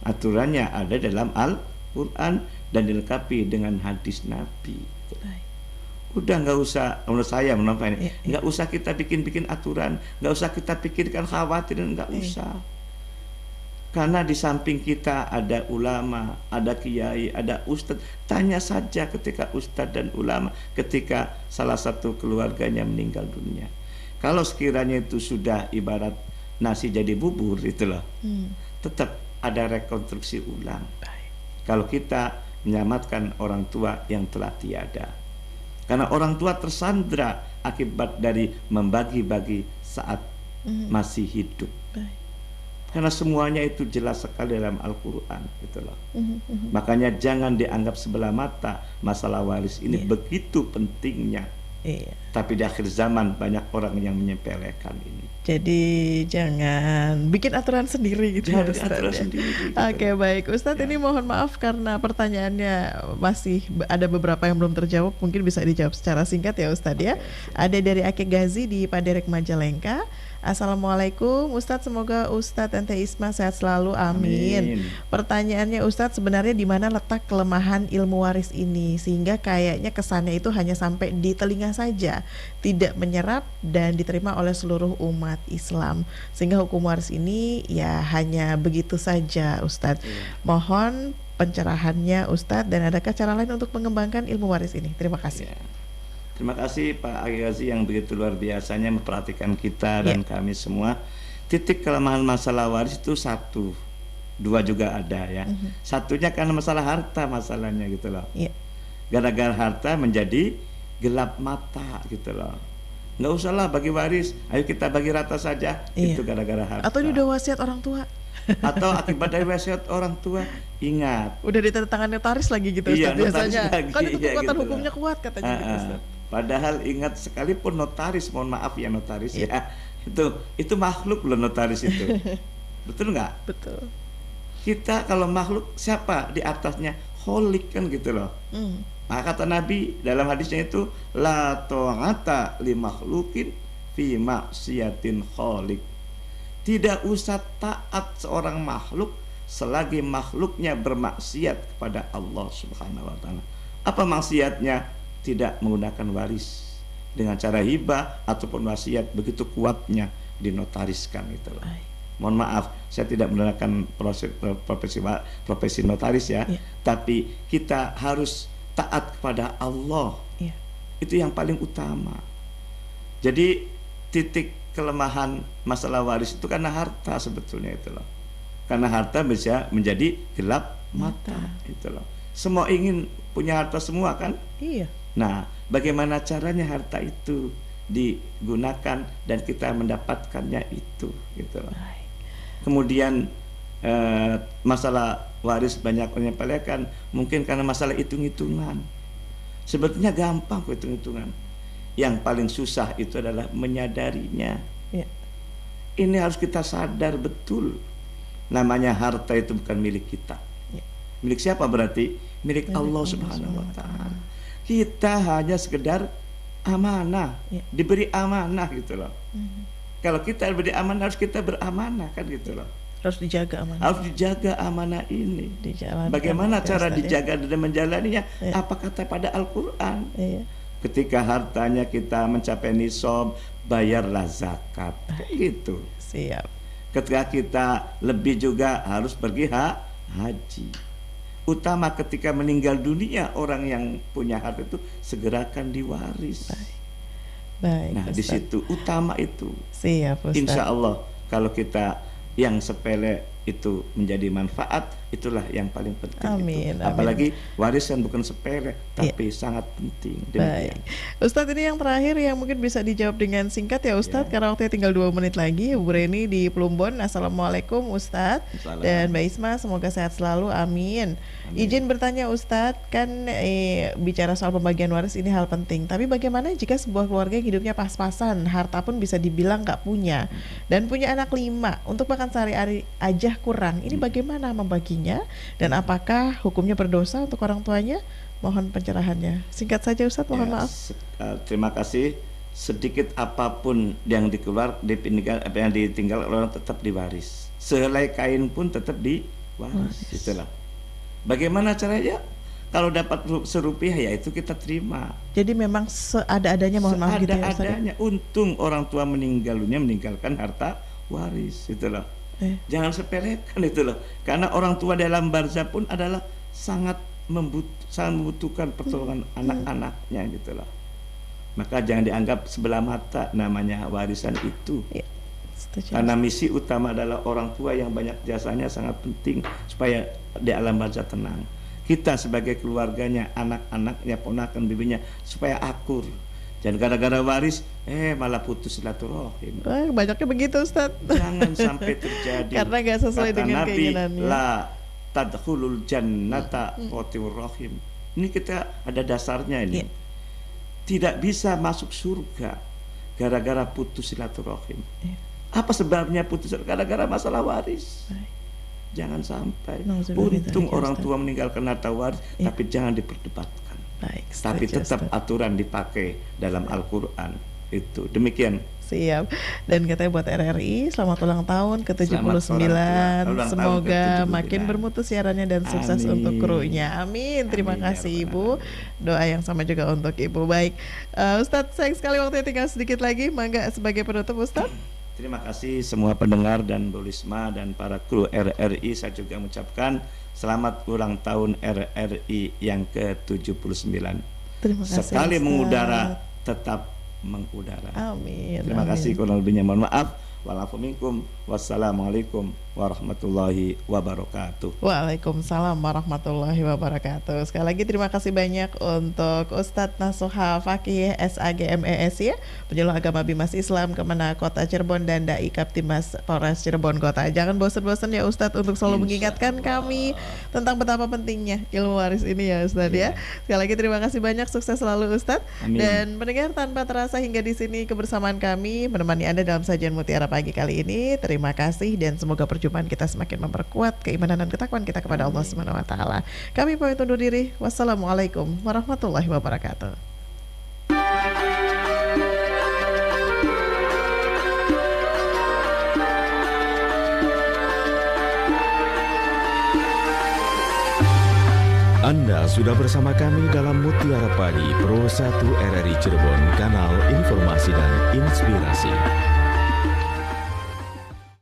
Aturannya ada dalam Al-Quran dan dilengkapi dengan hadis Nabi. Udah nggak usah, menurut saya nggak usah kita bikin aturan, nggak usah kita pikirkan khawatiran, nggak usah. Karena di samping kita ada ulama, ada kiai, ada ustadz. Tanya saja ketika ustadz dan ulama, ketika salah satu keluarganya meninggal dunia. Kalau sekiranya itu sudah ibarat nasi jadi bubur itulah, tetap ada rekonstruksi ulang. Kalau kita menyelamatkan orang tua yang telah tiada. Karena orang tua tersandra akibat dari membagi-bagi saat masih hidup. Karena semuanya itu jelas sekali dalam Al-Quran gitu loh. Makanya jangan dianggap sebelah mata masalah waris ini begitu pentingnya. Tapi di akhir zaman banyak orang yang menyepelekan ini. Jadi jangan bikin aturan sendiri gitu. Jangan bikin aturan sendiri gitu. Oke, baik Ustadz, ini mohon maaf karena pertanyaannya masih ada beberapa yang belum terjawab. Mungkin bisa dijawab secara singkat ya Ustadz ya. Ada dari Ake Gazi di Paderek Majalengka. Assalamualaikum Ustadz, semoga Ustadz Ente Isma sehat selalu, amin. Pertanyaannya Ustadz, sebenarnya di mana letak kelemahan ilmu waris ini sehingga kayaknya kesannya itu hanya sampai di telinga saja, tidak menyerap dan diterima oleh seluruh umat Islam, sehingga hukum waris ini ya hanya begitu saja Ustadz. Mohon pencerahannya Ustadz, dan adakah cara lain untuk mengembangkan ilmu waris ini? Terima kasih. Terima kasih Pak Agazi yang begitu luar biasanya memperhatikan kita dan kami semua. Titik kelemahan masalah waris itu satu, dua juga ada ya. Satunya karena masalah harta masalahnya gitu loh. Gara-gara harta menjadi gelap mata gitu loh. Nggak usahlah bagi waris, ayo kita bagi rata saja. Itu gara-gara harta. Atau ini udah wasiat orang tua. Atau akibat dari wasiat orang tua, ingat. Udah ditandatangan notaris lagi gitu Ustaz biasanya. Lagi, kan itu kekuatan gitu hukumnya kuat katanya gitu Ustaz. Padahal ingat, sekalipun notaris, mohon maaf ya notaris ya, itu makhluk loh notaris itu. Betul nggak? Betul. Kita kalau makhluk siapa di atasnya? Kholik kan gitu loh. Maka kata Nabi dalam hadisnya itu, la ta'ata li makhlukin fi maksiatin kholik. Tidak usah taat seorang makhluk selagi makhluknya bermaksiat kepada Allah Subhanahu wa taala. Apa maksiatnya? Tidak menggunakan waris dengan cara hibah ataupun wasiat, begitu kuatnya dinotariskan itu loh. Mohon maaf, saya tidak menggunakan profesi notaris ya, tapi kita harus taat kepada Allah. Iya. Itu yang paling utama. Jadi titik kelemahan masalah waris itu karena harta sebetulnya itu loh. Karena harta bisa menjadi gelap mata itu loh. Semua ingin punya harta semua kan? Iya. Nah, bagaimana caranya harta itu digunakan dan kita mendapatkannya itu gitu loh. Baik. Kemudian masalah waris banyak menyepelekan mungkin karena masalah hitung-hitungan. Sebetulnya gampang kok hitung-hitungan. Yang paling susah itu adalah menyadarinya. Iya. Ini harus kita sadar betul. Namanya harta itu bukan milik kita. Iya. Milik siapa berarti? Milik Allah Subhanahu wa taala. Kita hanya sekedar amanah, Ya. diberi amanah gitu loh. Kalau kita diberi amanah harus kita beramanah kan gitu loh. Harus dijaga amanah. Harus dijaga amanah ini. Dijalankan, Bagaimana ya, cara Ustaz, ya? dijaga dan menjalaninya? Ya. Apa kata pada Al-Qur'an? Iya. Ketika hartanya kita mencapai nisab, bayarlah zakat. Kayak gitu. Siap. Ketika kita lebih juga harus pergi haji. Utama ketika meninggal dunia orang yang punya harta itu segerakan diwaris. Baik. Nah, di Ustaz. situ utama itu. Siap, Ustaz. Insya Allah kalau kita yang sepele itu menjadi manfaat, itulah yang paling penting. Amin, itu. amin. Apalagi warisan bukan sepele, tapi sangat penting. Baik, Ustadz, ini yang terakhir yang mungkin bisa dijawab dengan singkat ya Ustadz, karena waktunya tinggal 2 menit lagi. Bu Reni di Plumbon, Assalamualaikum Ustadz. Dan Mbak Isma, semoga sehat selalu, amin. Izin bertanya Ustadz, kan bicara soal pembagian waris ini hal penting, tapi bagaimana jika sebuah keluarga yang hidupnya pas-pasan, harta pun bisa dibilang nggak punya, dan punya anak 5, untuk makan sehari-hari aja kurang, ini bagaimana membaginya, dan apakah hukumnya berdosa untuk orang tuanya? Mohon pencerahannya. Singkat saja Ustadz, mohon maaf. Terima kasih. Sedikit apapun yang yang ditinggal orang tetap diwaris. Sehelai kain pun tetap diwaris. Itulah. Bagaimana caranya? Kalau dapat serupiah ya itu kita terima. Jadi memang seada-adanya, mohon maaf gitu ya Ustadz. Seadanya. Untung orang tua meninggalkan harta waris. Itulah. Jangan sepelekan itu loh. Karena orang tua dalam barzah pun adalah sangat membutuhkan pertolongan anak-anaknya gitu loh. Maka jangan dianggap sebelah mata namanya warisan itu. Ya, karena misi utama adalah orang tua yang banyak jasanya sangat penting supaya di alam barzah tenang. Kita sebagai keluarganya, anak-anaknya, ponakan bibinya supaya akur. Jangan gara-gara waris malah putus silaturahim. Banyaknya begitu Ustadz. Jangan sampai terjadi. Karena gak sesuai kata dengan Nabi, keinginannya. La tadkhulul jannata qatir rahim. Ini kita ada dasarnya ini. Tidak bisa masuk surga gara-gara putus silaturahim. Apa sebabnya putus? Gara-gara masalah waris. Jangan sampai. Untung orang tua meninggalkan harta waris, tapi jangan diperdebatkan. Baik, tapi tetap aturan dipakai dalam Al-Quran. Itu demikian. Siap. Dan katanya buat RRI selamat ulang tahun ke-79. Semoga makin bermutu siarannya dan sukses untuk krunya. Amin. Terima kasih Ibu. Doa yang sama juga untuk Ibu. Baik, Ustadz, sayang sekali waktunya tinggal sedikit lagi. Mangga sebagai penutup Ustadz. Terima kasih semua pendengar dan Bu Risma dan para kru RRI. Saya juga mengucapkan selamat ulang tahun RRI yang ke-79. Terima kasih. Sekali mengudara tetap mengudara. Amin. Terima kasih, kurang lebihnya mohon maaf. Walafuminkum. Wassalamualaikum warahmatullahi wabarakatuh. Waalaikumsalam warahmatullahi wabarakatuh. Sekali lagi terima kasih banyak untuk Ustadz Nasuha Fakih SAGMES ya, penyuluh agama Bimas Islam Kemenang Kota Cirebon dan Dai Kaptimas Polres Cirebon Kota. Jangan bosan-bosan ya Ustadz untuk selalu mengingatkan kami tentang betapa pentingnya ilmu waris ini ya Ustadz ya. Sekali lagi terima kasih banyak, sukses selalu Ustadz. Amin. Dan mendengar tanpa terasa hingga di sini kebersamaan kami menemani Anda dalam sajian Mutiara Pagi kali ini. Terima kasih dan semoga perjumpaan kita semakin memperkuat keimanan dan ketakwaan kita kepada Allah Subhanahu wa taala. Kami pamit undur diri. Wassalamualaikum warahmatullahi wabarakatuh. Anda sudah bersama kami dalam Mutiara Pagi Pro 1 RRI Cirebon, kanal informasi dan inspirasi.